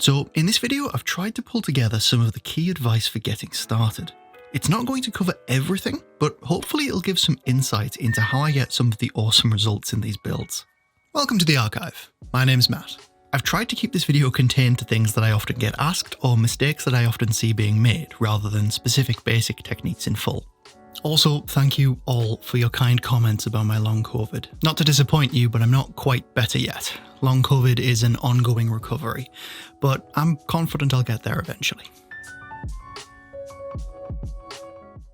So in this video, I've tried to pull together some of the key advice for getting started. It's not going to cover everything, but hopefully it'll give some insight into how I get some of the awesome results in these builds. Welcome to the archive. My name's Matt. I've tried to keep this video contained to things that I often get asked or mistakes that I often see being made, rather than specific basic techniques in full. Also, thank you all for your kind comments about my long COVID. Not to disappoint you, but I'm not quite better yet. Long COVID is an ongoing recovery, but I'm confident I'll get there eventually.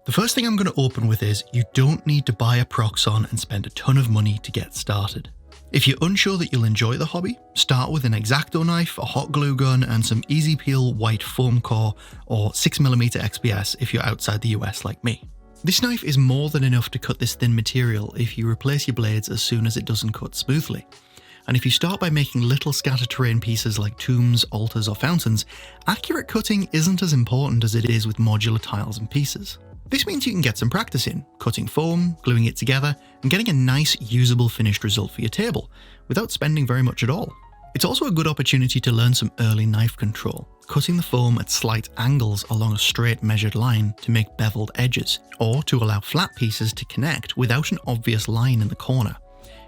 The first thing I'm going to open with is you don't need to buy a proxxon and spend a ton of money to get started. If you're unsure that you'll enjoy the hobby, start with an X-Acto knife, a hot glue gun, and some easy peel white foam core or 6mm XPS if you're outside the US like me. This knife is more than enough to cut this thin material if you replace your blades as soon as it doesn't cut smoothly. And if you start by making little scatter terrain pieces like tombs, altars, or fountains, accurate cutting isn't as important as it is with modular tiles and pieces. This means you can get some practice in, cutting foam, gluing it together, and getting a nice, usable finished result for your table, without spending very much at all. It's also a good opportunity to learn some early knife control, cutting the foam at slight angles along a straight measured line to make beveled edges, or to allow flat pieces to connect without an obvious line in the corner.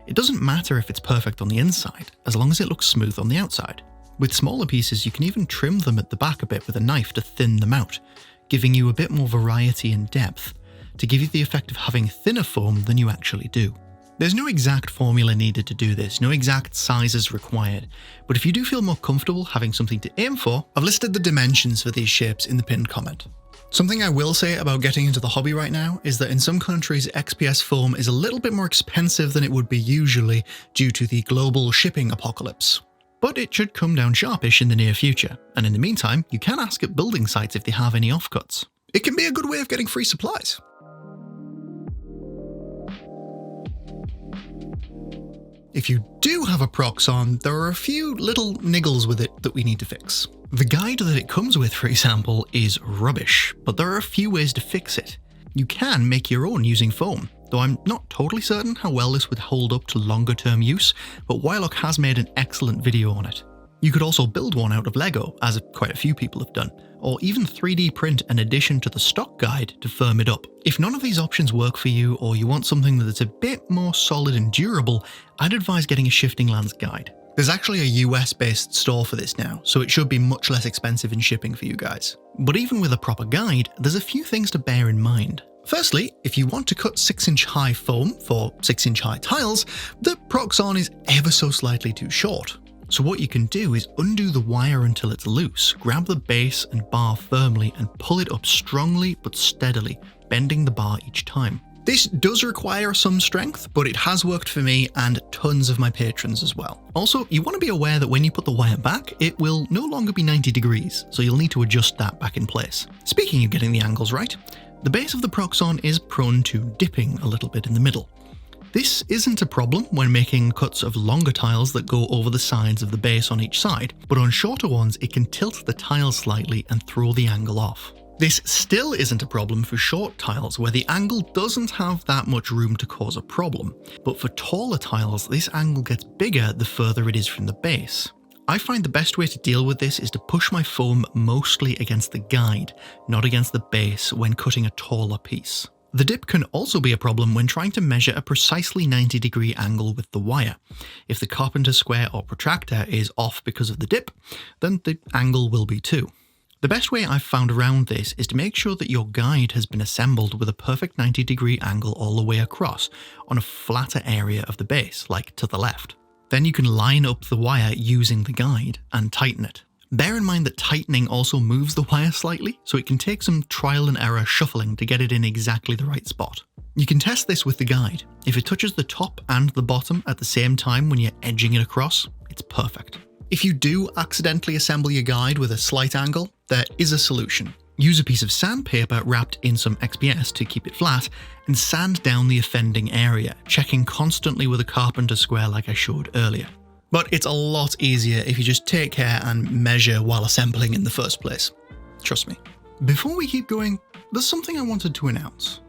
It doesn't matter if it's perfect on the inside, as long as it looks smooth on the outside. With smaller pieces, you can even trim them at the back a bit with a knife to thin them out, giving you a bit more variety and depth, to give you the effect of having thinner foam than you actually do. There's no exact formula needed to do this, no exact sizes required, but if you do feel more comfortable having something to aim for, I've listed the dimensions for these shapes in the pinned comment. Something I will say about getting into the hobby right now is that in some countries XPS foam is a little bit more expensive than it would be usually due to the global shipping apocalypse. But it should come down sharpish in the near future, and in the meantime, you can ask at building sites if they have any offcuts. It can be a good way of getting free supplies. If you do have a proxxon, there are a few little niggles with it that we need to fix. The guide that it comes with, for example, is rubbish, but there are a few ways to fix it. You can make your own using foam, though I'm not totally certain how well this would hold up to longer term use, but Wylock has made an excellent video on it. You could also build one out of Lego, as quite a few people have done, or even 3D print an addition to the stock guide to firm it up. If none of these options work for you, or you want something that's a bit more solid and durable, I'd advise getting a Shifting Lands guide. There's actually a US-based store for this now, so it should be much less expensive in shipping for you guys. But even with a proper guide, there's a few things to bear in mind. Firstly, if you want to cut 6-inch high foam for 6-inch high tiles, the proxxon is ever so slightly too short. So what you can do is undo the wire until it's loose, grab the base and bar firmly and pull it up strongly but steadily, bending the bar each time. This does require some strength, but it has worked for me and tons of my patrons as well. Also, you want to be aware that when you put the wire back, it will no longer be 90 degrees, so you'll need to adjust that back in place. Speaking of getting the angles right, the base of the proxxon is prone to dipping a little bit in the middle. This isn't a problem when making cuts of longer tiles that go over the sides of the base on each side, but on shorter ones it can tilt the tile slightly and throw the angle off. This still isn't a problem for short tiles where the angle doesn't have that much room to cause a problem, but for taller tiles this angle gets bigger the further it is from the base. I find the best way to deal with this is to push my foam mostly against the guide, not against the base when cutting a taller piece. The dip can also be a problem when trying to measure a precisely 90-degree angle with the wire. If the carpenter square or protractor is off because of the dip, then the angle will be too. The best way I've found around this is to make sure that your guide has been assembled with a perfect 90-degree angle all the way across on a flatter area of the base, like to the left. Then you can line up the wire using the guide and tighten it. Bear in mind that tightening also moves the wire slightly, so it can take some trial and error shuffling to get it in exactly the right spot. You can test this with the guide. If it touches the top and the bottom at the same time when you're edging it across, it's perfect. If you do accidentally assemble your guide with a slight angle, there is a solution. Use a piece of sandpaper wrapped in some XPS to keep it flat and sand down the offending area, checking constantly with a carpenter square like I showed earlier. But it's a lot easier if you just take care and measure while assembling in the first place. Trust me. Before we keep going, there's something I wanted to announce.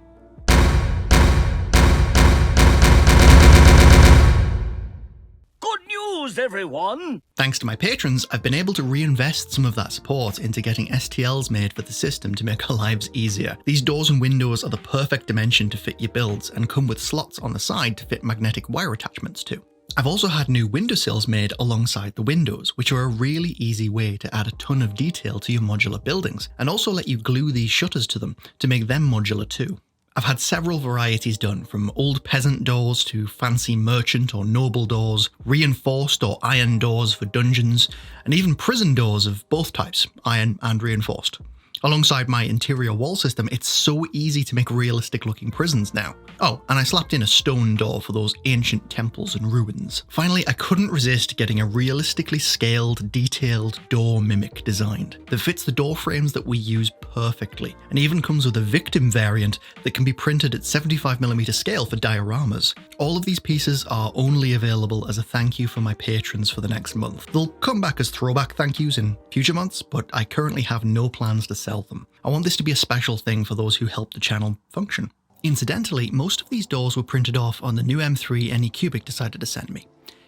Good news! news, everyone! Thanks to my patrons, I've been able to reinvest some of that support into getting STLs made for the system to make our lives easier. These doors and windows are the perfect dimension to fit your builds and come with slots on the side to fit magnetic wire attachments too. I've also had new windowsills made alongside the windows, which are a really easy way to add a ton of detail to your modular buildings, and also let you glue these shutters to them to make them modular too. I've had several varieties done, from old peasant doors to fancy merchant or noble doors, reinforced or iron doors for dungeons, and even prison doors of both types, iron and reinforced. Alongside my interior wall system, it's so easy to make realistic looking prisons now. Oh, and I slapped in a stone door for those ancient temples and ruins. Finally, I couldn't resist getting a realistically scaled, detailed door mimic designed that fits the door frames that we use perfectly, and even comes with a victim variant that can be printed at 75mm scale for dioramas. All of these pieces are only available as a thank you for my patrons for the next month. They'll come back as throwback thank yous in future months, but I currently have no plans to sell them. I want this to be a special thing for those who help the channel function. Incidentally, most of these doors were printed off on the new M3 Anycubic decided to send me.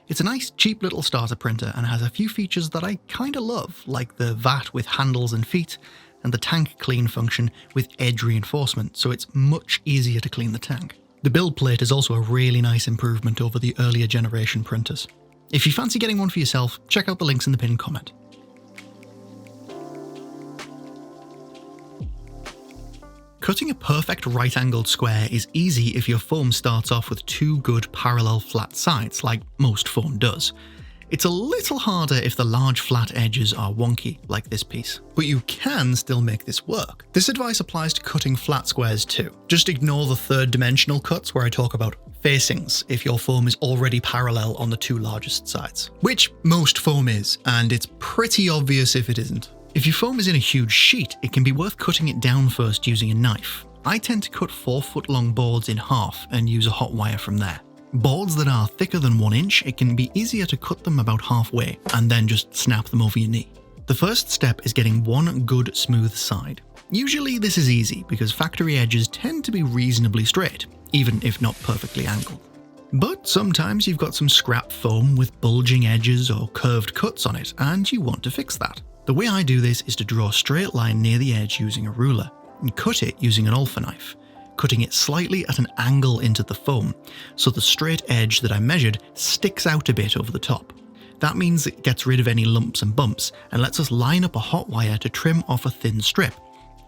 It's a nice, cheap little starter printer and has a few features that I kinda love, like the VAT with handles and feet, and the tank clean function with edge reinforcement, so it's much easier to clean the tank. The build plate is also a really nice improvement over the earlier generation printers. If you fancy getting one for yourself, check out the links in the pinned comment. Cutting a perfect right-angled square is easy if your foam starts off with two good parallel flat sides, like most foam does. It's a little harder if the large flat edges are wonky, like this piece. But you can still make this work. This advice applies to cutting flat squares too. Just ignore the third dimensional cuts where I talk about facings if your foam is already parallel on the two largest sides. Which most foam is, and it's pretty obvious if it isn't. If your foam is in a huge sheet, it can be worth cutting it down first using a knife. I tend to cut 4-foot long boards in half and use a hot wire from there. Boards that are thicker than 1 inch, it can be easier to cut them about halfway and then just snap them over your knee. The first step is getting one good smooth side. Usually this is easy because factory edges tend to be reasonably straight, even if not perfectly angled. But sometimes you've got some scrap foam with bulging edges or curved cuts on it, and you want to fix that. The way I do this is to draw a straight line near the edge using a ruler, and cut it using an alpha knife, cutting it slightly at an angle into the foam, so the straight edge that I measured sticks out a bit over the top. That means it gets rid of any lumps and bumps, and lets us line up a hot wire to trim off a thin strip,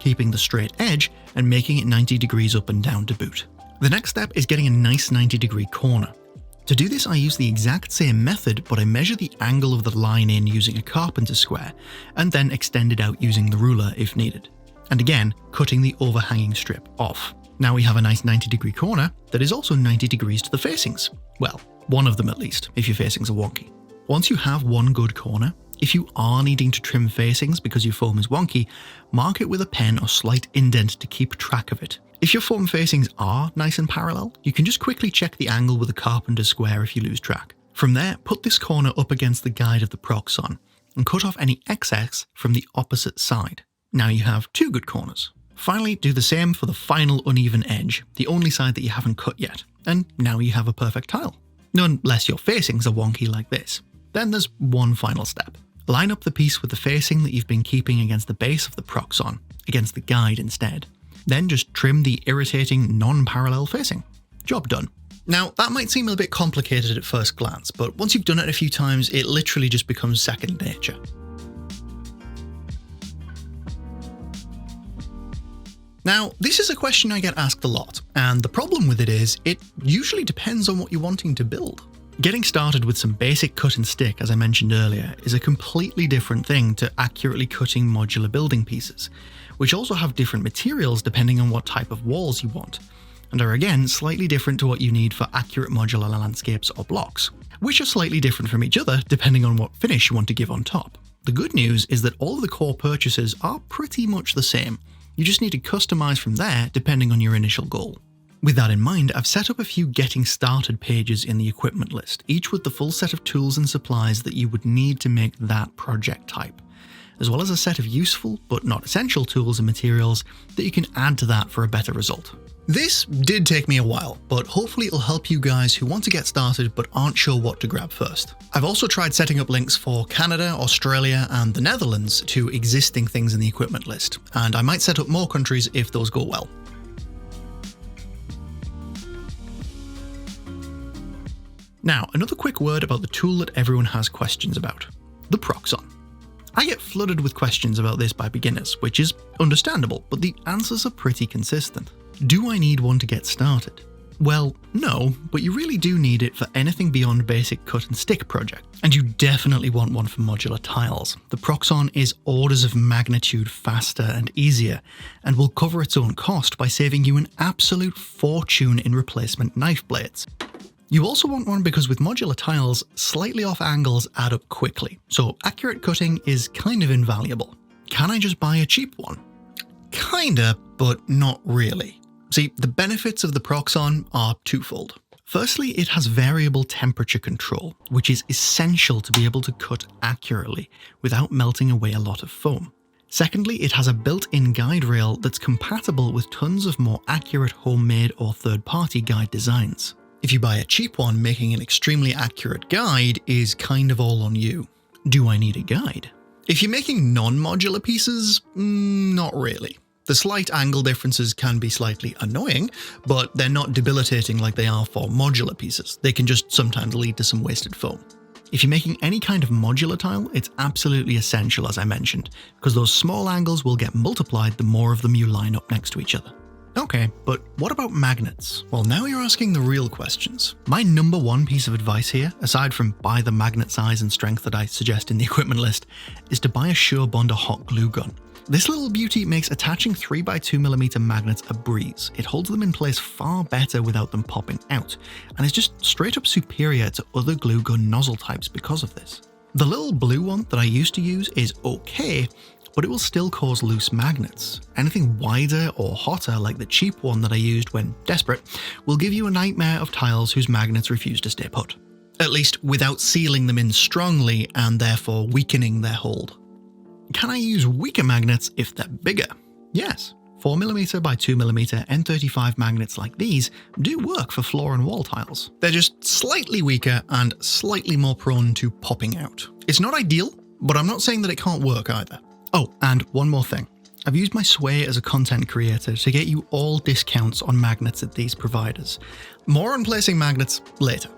keeping the straight edge and making it 90 degrees up and down to boot. The next step is getting a nice 90-degree corner. To do this, I use the exact same method, but I measure the angle of the line in using a carpenter square, and then extend it out using the ruler if needed. And again, cutting the overhanging strip off. Now we have a nice 90-degree corner that is also 90 degrees to the facings. Well, one of them at least, if your facings are wonky. Once you have one good corner, if you are needing to trim facings because your foam is wonky, mark it with a pen or slight indent to keep track of it. If your foam facings are nice and parallel, you can just quickly check the angle with a carpenter square if you lose track. From there, put this corner up against the guide of the proxxon and cut off any excess from the opposite side. Now you have two good corners. Finally, do the same for the final uneven edge, the only side that you haven't cut yet, and now you have a perfect tile. Unless your facings are wonky like this. Then there's one final step. Line up the piece with the facing that you've been keeping against the base of the proxxon, against the guide instead. Then just trim the irritating non-parallel facing. Job done. Now, that might seem a bit complicated at first glance, but once you've done it a few times, it literally just becomes second nature. Now, this is a question I get asked a lot, and the problem with it is, it usually depends on what you're wanting to build. Getting started with some basic cut and stick, as I mentioned earlier, is a completely different thing to accurately cutting modular building pieces, which also have different materials depending on what type of walls you want, and are again slightly different to what you need for accurate modular landscapes or blocks, which are slightly different from each other depending on what finish you want to give on top. The good news is that all of the core purchases are pretty much the same. You just need to customize from there depending on your initial goal. With that in mind, I've set up a few getting started pages in the equipment list, each with the full set of tools and supplies that you would need to make that project type. as well as a set of useful but not essential tools and materials that you can add to that for a better result. This did take me a while, but hopefully it'll help you guys who want to get started but aren't sure what to grab first. I've also tried setting up links for Canada, Australia, and the Netherlands to existing things in the equipment list, and I might set up more countries if those go well. Now, another quick word about the tool that everyone has questions about, the proxxon. I get flooded with questions about this by beginners, which is understandable, but the answers are pretty consistent. Do I need one to get started? Well, no, but you really do need it for anything beyond basic cut and stick project. And you definitely want one for modular tiles. The proxxon is orders of magnitude faster and easier, and will cover its own cost by saving you an absolute fortune in replacement knife blades. You also want one because with modular tiles, slightly off angles add up quickly, so accurate cutting is kind of invaluable. Can I just buy a cheap one? Kinda, but not really. See, the benefits of the proxxon are twofold. Firstly, it has variable temperature control, which is essential to be able to cut accurately without melting away a lot of foam. Secondly, it has a built-in guide rail that's compatible with tons of more accurate homemade or third-party guide designs. If you buy a cheap one, making an extremely accurate guide is kind of all on you. Do I need a guide? If you're making non-modular pieces, not really. The slight angle differences can be slightly annoying, but they're not debilitating like they are for modular pieces. They can just sometimes lead to some wasted foam. If you're making any kind of modular tile, it's absolutely essential, as I mentioned, because those small angles will get multiplied the more of them you line up next to each other. Okay, but what about magnets? Well, now you're asking the real questions. My number one piece of advice here, aside from buy the magnet size and strength that I suggest in the equipment list, is to buy a Surebonder hot glue gun. This little beauty makes attaching 3x2mm magnets a breeze. It holds them in place far better without them popping out, and is just straight up superior to other glue gun nozzle types because of this. The little blue one that I used to use is okay, but it will still cause loose magnets. Anything wider or hotter, like the cheap one that I used when desperate, will give you a nightmare of tiles whose magnets refuse to stay put. At least without sealing them in strongly and therefore weakening their hold. Can I use weaker magnets if they're bigger? Yes. 4mm by 2mm N35 magnets like these do work for floor and wall tiles. They're just slightly weaker and slightly more prone to popping out. It's not ideal, but I'm not saying that it can't work either. Oh, and one more thing. I've used my sway as a content creator to get you all discounts on magnets at these providers. More on placing magnets later.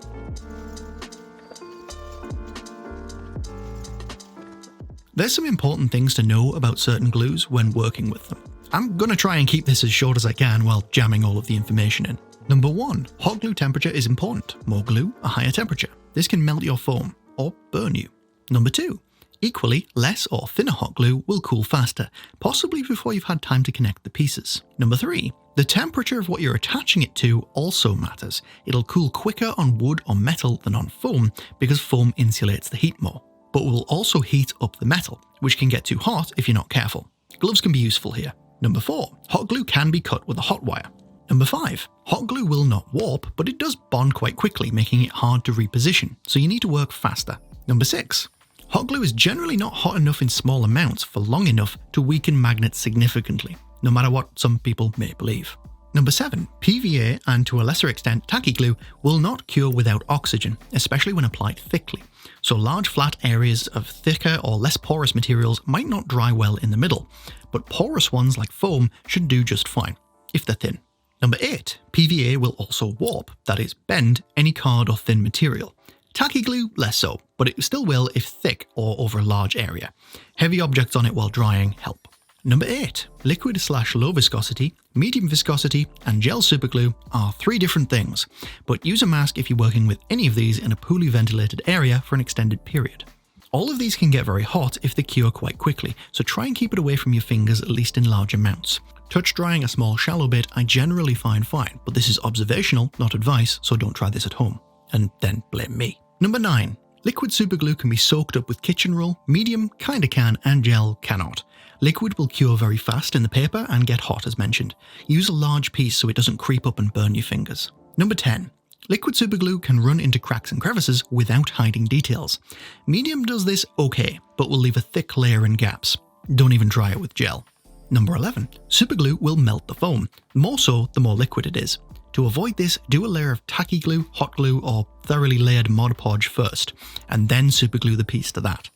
There's some important things to know about certain glues when working with them. I'm gonna try and keep this as short as I can while jamming all of the information in. Number 1, hot glue temperature is important. More glue, a higher temperature. This can melt your foam or burn you. Number 2, equally, less or thinner hot glue will cool faster, possibly before you've had time to connect the pieces. Number 3, the temperature of what you're attaching it to also matters. It'll cool quicker on wood or metal than on foam because foam insulates the heat more, but will also heat up the metal, which can get too hot if you're not careful. Gloves can be useful here. Number 4, hot glue can be cut with a hot wire. Number 5, hot glue will not warp, but it does bond quite quickly, making it hard to reposition, so you need to work faster. Number 6, hot glue is generally not hot enough in small amounts for long enough to weaken magnets significantly, no matter what some people may believe. Number 7, PVA and to a lesser extent tacky glue will not cure without oxygen, especially when applied thickly. So large flat areas of thicker or less porous materials might not dry well in the middle, but porous ones like foam should do just fine, if they're thin. Number 8, PVA will also warp, that is, bend any hard or thin material. Tacky glue, less so, but it still will if thick or over a large area. Heavy objects on it while drying help. Number 8, liquid/low viscosity, medium viscosity, and gel superglue are 3 different things, but use a mask if you're working with any of these in a poorly ventilated area for an extended period. All of these can get very hot if they cure quite quickly, so try and keep it away from your fingers at least in large amounts. Touch drying a small shallow bit I generally find fine, but this is observational, not advice, so don't try this at home. And then blame me. Number 9, liquid superglue can be soaked up with kitchen roll, medium kinda can, and gel cannot. Liquid will cure very fast in the paper and get hot as mentioned. Use a large piece so it doesn't creep up and burn your fingers. Number 10, Liquid superglue can run into cracks and crevices without hiding details. Medium does this okay, but will leave a thick layer in gaps. Don't even try it with gel. Number 11. Superglue will melt the foam, more so the more liquid it is. To avoid this, do a layer of tacky glue, hot glue, or thoroughly layered Mod Podge first, and then superglue the piece to that.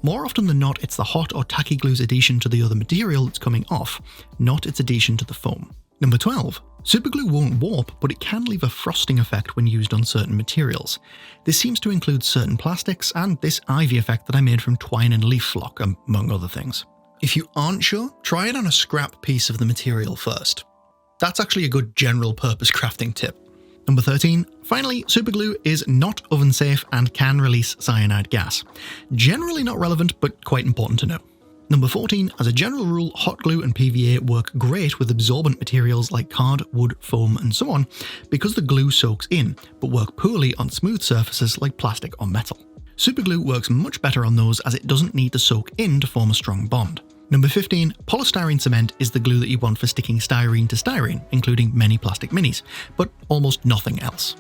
More often than not, it's the hot or tacky glue's adhesion to the other material that's coming off, not its adhesion to the foam. Number 12. Superglue won't warp, but it can leave a frosting effect when used on certain materials. This seems to include certain plastics and this ivy effect that I made from twine and leaf flock, among other things. If you aren't sure, try it on a scrap piece of the material first. That's actually a good general purpose crafting tip. Number 13. Finally, superglue is not oven safe and can release cyanide gas. Generally not relevant, but quite important to know. Number 14. As a general rule, hot glue and PVA work great with absorbent materials like card, wood, foam, and so on because the glue soaks in, but work poorly on smooth surfaces like plastic or metal. Superglue works much better on those as it doesn't need to soak in to form a strong bond. Number 15. Polystyrene cement is the glue that you want for sticking styrene to styrene, including many plastic minis, but almost nothing else.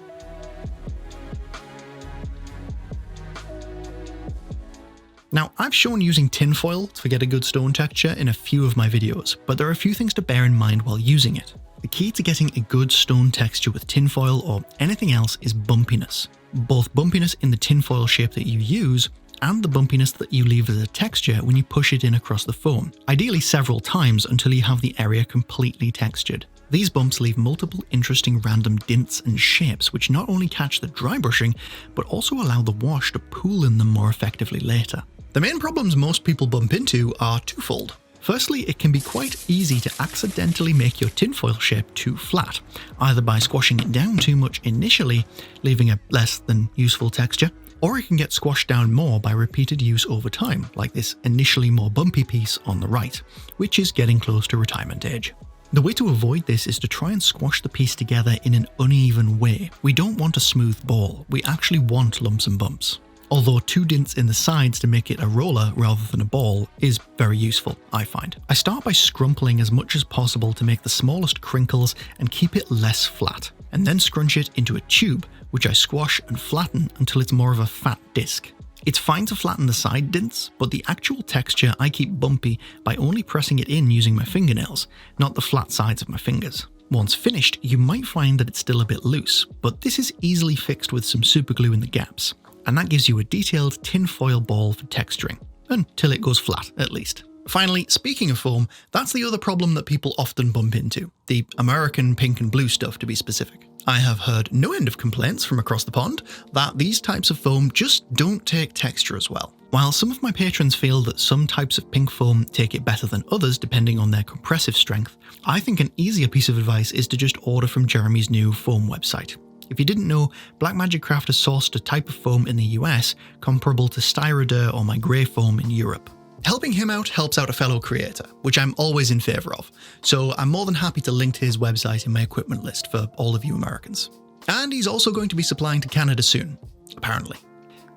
Now, I've shown using tinfoil to get a good stone texture in a few of my videos, but there are a few things to bear in mind while using it. The key to getting a good stone texture with tinfoil or anything else is bumpiness. Both bumpiness in the tinfoil shape that you use and the bumpiness that you leave as a texture when you push it in across the foam, ideally several times until you have the area completely textured. These bumps leave multiple interesting random dints and shapes which not only catch the dry brushing, but also allow the wash to pool in them more effectively later. The main problems most people bump into are twofold. Firstly, it can be quite easy to accidentally make your tinfoil shape too flat, either by squashing it down too much initially, leaving a less than useful texture, or it can get squashed down more by repeated use over time, like this initially more bumpy piece on the right, which is getting close to retirement age. The way to avoid this is to try and squash the piece together in an uneven way. We don't want a smooth ball, we actually want lumps and bumps. Although 2 dints in the sides to make it a roller rather than a ball is very useful, I find. I start by scrumpling as much as possible to make the smallest crinkles and keep it less flat, and then scrunch it into a tube, which I squash and flatten until it's more of a fat disc. It's fine to flatten the side dints, but the actual texture I keep bumpy by only pressing it in using my fingernails, not the flat sides of my fingers. Once finished, you might find that it's still a bit loose, but this is easily fixed with some superglue in the gaps, and that gives you a detailed tinfoil ball for texturing, until it goes flat at least. Finally, speaking of foam, that's the other problem that people often bump into, the American pink and blue stuff to be specific. I have heard no end of complaints from across the pond that these types of foam just don't take texture as well. While some of my patrons feel that some types of pink foam take it better than others depending on their compressive strength, I think an easier piece of advice is to just order from Jeremy's new foam website. If you didn't know, Blackmagic Craft has sourced a type of foam in the US comparable to Styrodur or my grey foam in Europe. Helping him out helps out a fellow creator, which I'm always in favour of, so I'm more than happy to link to his website in my equipment list for all of you Americans. And he's also going to be supplying to Canada soon, apparently.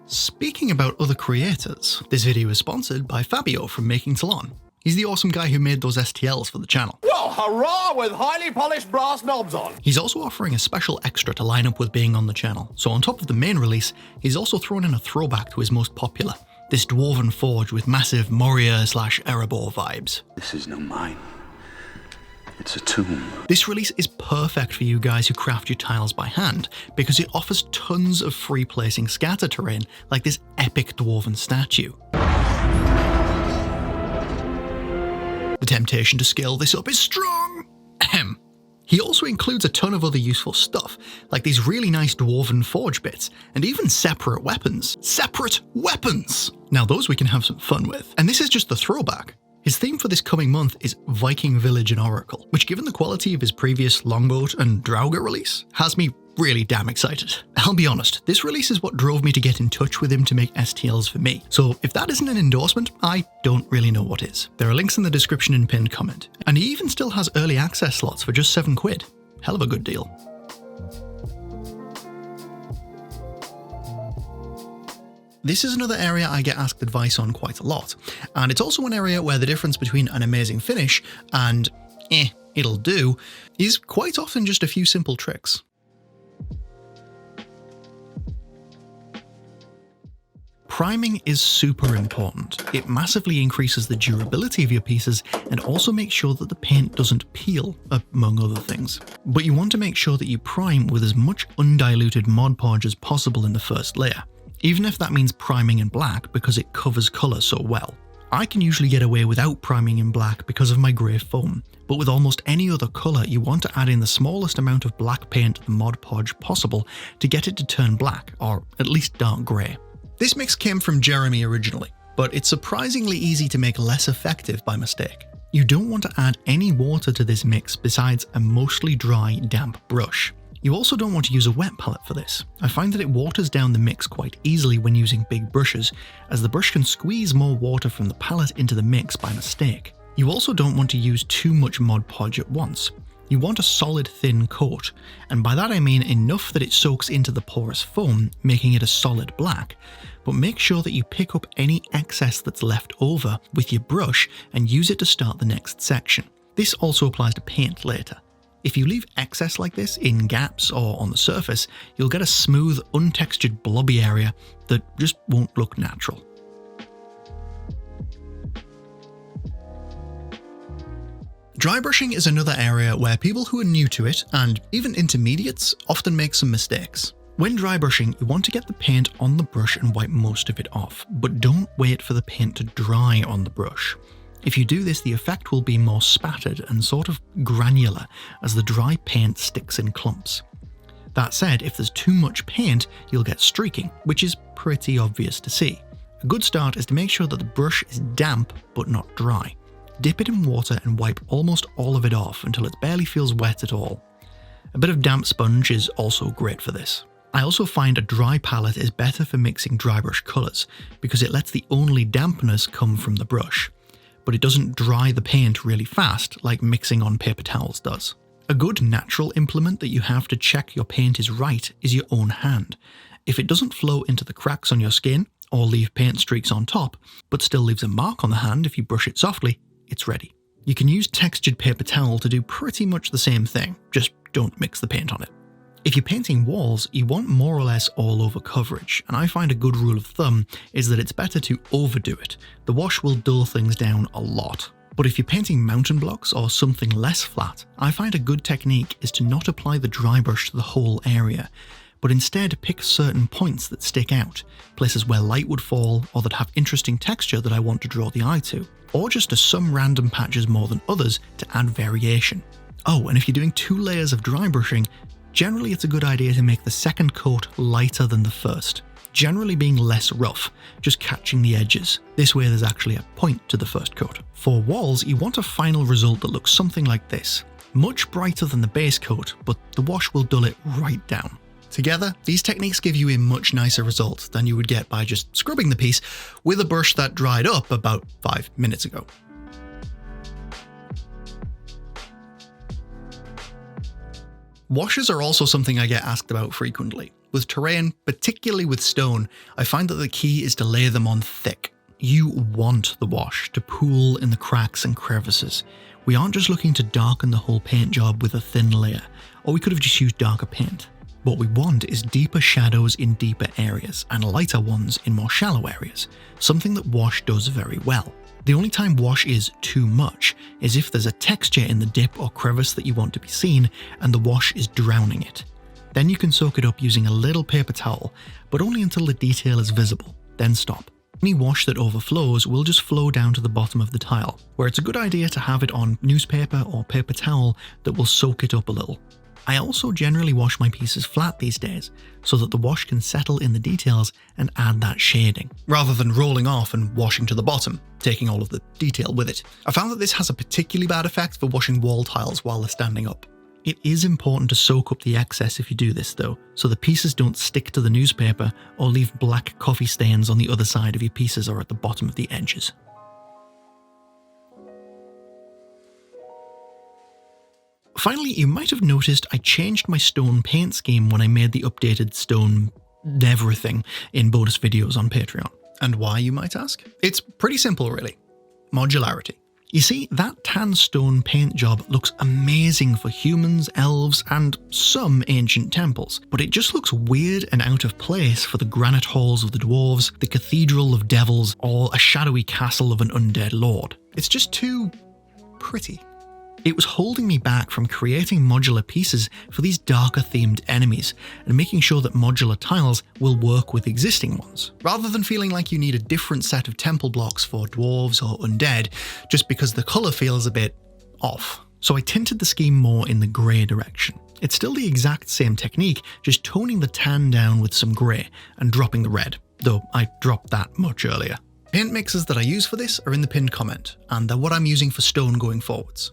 Speaking about other creators, this video is sponsored by Fabio from Making Salon. He's the awesome guy who made those STLs for the channel. Well, hurrah with highly polished brass knobs on! He's also offering a special extra to line up with being on the channel, so on top of the main release, he's also thrown in a throwback to his most popular, this dwarven forge with massive Moria/Erebor vibes. This is no mine. It's a tomb. This release is perfect for you guys who craft your tiles by hand, because it offers tons of free placing scatter terrain, like this epic dwarven statue. The temptation to scale this up is strong! Ahem. He also includes a ton of other useful stuff, like these really nice dwarven forge bits, and even separate weapons. Separate weapons! Now those we can have some fun with. And this is just the throwback. His theme for this coming month is Viking Village and Oracle, which given the quality of his previous Longboat and Draugr release, has me really damn excited. I'll be honest, this release is what drove me to get in touch with him to make STLs for me. So if that isn't an endorsement, I don't really know what is. There are links in the description and pinned comment. And he even still has early access slots for just £7. Hell of a good deal. This is another area I get asked advice on quite a lot, and it's also an area where the difference between an amazing finish and it'll do is quite often just a few simple tricks. Priming is super important. It massively increases the durability of your pieces and also makes sure that the paint doesn't peel, among other things. But you want to make sure that you prime with as much undiluted Mod Podge as possible in the first layer, even if that means priming in black because it covers colour so well. I can usually get away without priming in black because of my grey foam, but with almost any other colour you want to add in the smallest amount of black paint to the Mod Podge possible to get it to turn black, or at least dark grey. This mix came from Jeremy originally, but it's surprisingly easy to make less effective by mistake. You don't want to add any water to this mix besides a mostly dry, damp brush. You also don't want to use a wet palette for this. I find that it waters down the mix quite easily when using big brushes, as the brush can squeeze more water from the palette into the mix by mistake. You also don't want to use too much Mod Podge at once. You want a solid thin coat, and by that I mean enough that it soaks into the porous foam, making it a solid black, but make sure that you pick up any excess that's left over with your brush and use it to start the next section. This also applies to paint later. If you leave excess like this in gaps or on the surface, you'll get a smooth, untextured blobby area that just won't look natural. Drybrushing is another area where people who are new to it, and even intermediates, often make some mistakes. When drybrushing, you want to get the paint on the brush and wipe most of it off, but don't wait for the paint to dry on the brush. If you do this, the effect will be more spattered and sort of granular as the dry paint sticks in clumps. That said, if there's too much paint, you'll get streaking, which is pretty obvious to see. A good start is to make sure that the brush is damp but not dry. Dip it in water and wipe almost all of it off until it barely feels wet at all. A bit of damp sponge is also great for this. I also find a dry palette is better for mixing dry brush colours because it lets the only dampness come from the brush, but it doesn't dry the paint really fast like mixing on paper towels does. A good natural implement that you have to check your paint is right is your own hand. If it doesn't flow into the cracks on your skin or leave paint streaks on top, but still leaves a mark on the hand if you brush it softly, it's ready. You can use textured paper towel to do pretty much the same thing, just don't mix the paint on it. If you're painting walls, you want more or less all over coverage, and I find a good rule of thumb is that it's better to overdo it. The wash will dull things down a lot. But if you're painting mountain blocks or something less flat, I find a good technique is to not apply the dry brush to the whole area, but instead pick certain points that stick out, places where light would fall or that have interesting texture that I want to draw the eye to, or just to some random patches more than others to add variation. Oh, and if you're doing 2 layers of dry brushing, generally it's a good idea to make the second coat lighter than the first, generally being less rough, just catching the edges. This way there's actually a point to the first coat. For walls, you want a final result that looks something like this, much brighter than the base coat, but the wash will dull it right down. Together, these techniques give you a much nicer result than you would get by just scrubbing the piece with a brush that dried up about 5 minutes ago. Washes are also something I get asked about frequently. With terrain, particularly with stone, I find that the key is to lay them on thick. You want the wash to pool in the cracks and crevices. We aren't just looking to darken the whole paint job with a thin layer, or we could have just used darker paint. What we want is deeper shadows in deeper areas and lighter ones in more shallow areas, something that wash does very well. The only time wash is too much is if there's a texture in the dip or crevice that you want to be seen and the wash is drowning it. Then you can soak it up using a little paper towel, but only until the detail is visible, then stop. Any wash that overflows will just flow down to the bottom of the tile, where it's a good idea to have it on newspaper or paper towel that will soak it up a little. I also generally wash my pieces flat these days, so that the wash can settle in the details and add that shading, rather than rolling off and washing to the bottom, taking all of the detail with it. I found that this has a particularly bad effect for washing wall tiles while they're standing up. It is important to soak up the excess if you do this though, so the pieces don't stick to the newspaper or leave black coffee stains on the other side of your pieces or at the bottom of the edges. Finally, you might have noticed I changed my stone paint scheme when I made the updated stone everything in bonus videos on Patreon. And why, you might ask? It's pretty simple really. Modularity. You see, that tan stone paint job looks amazing for humans, elves, and some ancient temples, but it just looks weird and out of place for the granite halls of the dwarves, the cathedral of devils, or a shadowy castle of an undead lord. It's just too pretty. It was holding me back from creating modular pieces for these darker themed enemies and making sure that modular tiles will work with existing ones, rather than feeling like you need a different set of temple blocks for dwarves or undead just because the colour feels a bit off. So I tinted the scheme more in the grey direction. It's still the exact same technique, just toning the tan down with some grey and dropping the red, though I dropped that much earlier. Paint mixes that I use for this are in the pinned comment, and they're what I'm using for stone going forwards.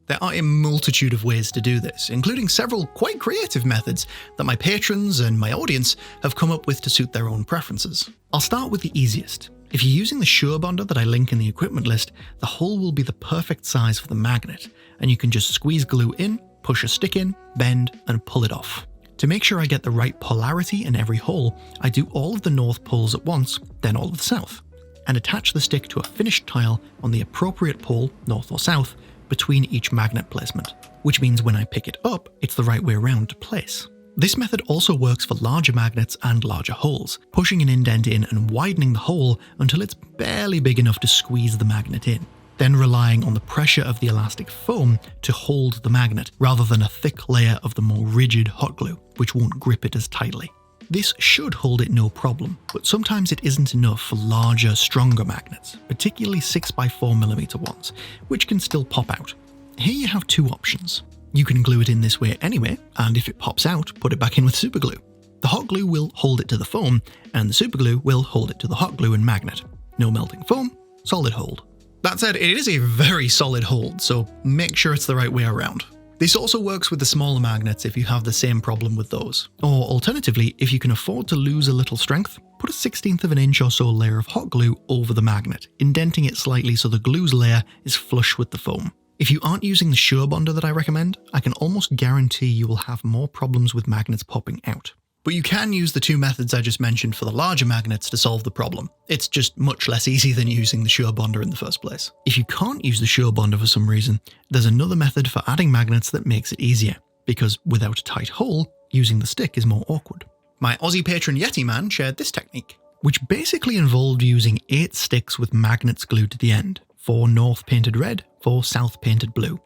There are a multitude of ways to do this, including several quite creative methods that my patrons and my audience have come up with to suit their own preferences. I'll start with the easiest. If you're using the Sure Bonder that I link in the equipment list, the hole will be the perfect size for the magnet, and you can just squeeze glue in, push a stick in, bend, and pull it off. To make sure I get the right polarity in every hole, I do all of the north poles at once, then all of the south, and attach the stick to a finished tile on the appropriate pole, north or south, between each magnet placement, which means when I pick it up, it's the right way around to place. This method also works for larger magnets and larger holes, pushing an indent in and widening the hole until it's barely big enough to squeeze the magnet in, then relying on the pressure of the elastic foam to hold the magnet, rather than a thick layer of the more rigid hot glue, which won't grip it as tightly. This should hold it no problem, but sometimes it isn't enough for larger, stronger magnets, particularly 6x4mm ones, which can still pop out. Here you have two options. You can glue it in this way anyway, and if it pops out, put it back in with superglue. The hot glue will hold it to the foam, and the superglue will hold it to the hot glue and magnet. No melting foam, solid hold. That said, it is a very solid hold, so make sure it's the right way around. This also works with the smaller magnets if you have the same problem with those. Or alternatively, if you can afford to lose a little strength, put a 1/16 of an inch or so layer of hot glue over the magnet, indenting it slightly so the glue's layer is flush with the foam. If you aren't using the Sure Bonder that I recommend, I can almost guarantee you will have more problems with magnets popping out. But you can use the two methods I just mentioned for the larger magnets to solve the problem. It's just much less easy than using the Sure Bonder in the first place. If you can't use the Sure Bonder for some reason, there's another method for adding magnets that makes it easier, because without a tight hole, using the stick is more awkward. My Aussie patron Yeti Man shared this technique, which basically involved using 8 sticks with magnets glued to the end, 4 north painted red, 4 south painted blue,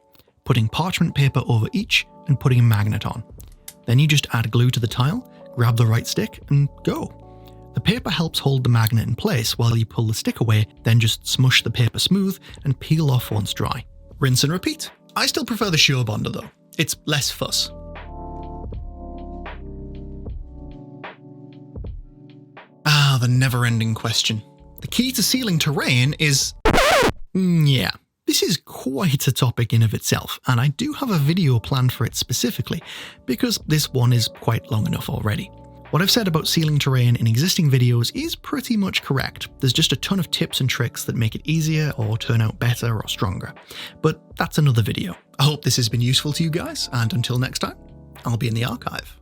putting parchment paper over each and putting a magnet on. Then you just add glue to the tile, grab the right stick, and go. The paper helps hold the magnet in place while you pull the stick away, then just smush the paper smooth and peel off once dry. Rinse and repeat. I still prefer the Sure Bonder though. It's less fuss. The never-ending question. The key to sealing terrain is... yeah. This is quite a topic in of itself, and I do have a video planned for it specifically, because this one is quite long enough already. What I've said about sealing terrain in existing videos is pretty much correct. There's just a ton of tips and tricks that make it easier or turn out better or stronger. But that's another video. I hope this has been useful to you guys, and until next time, I'll be in the archive.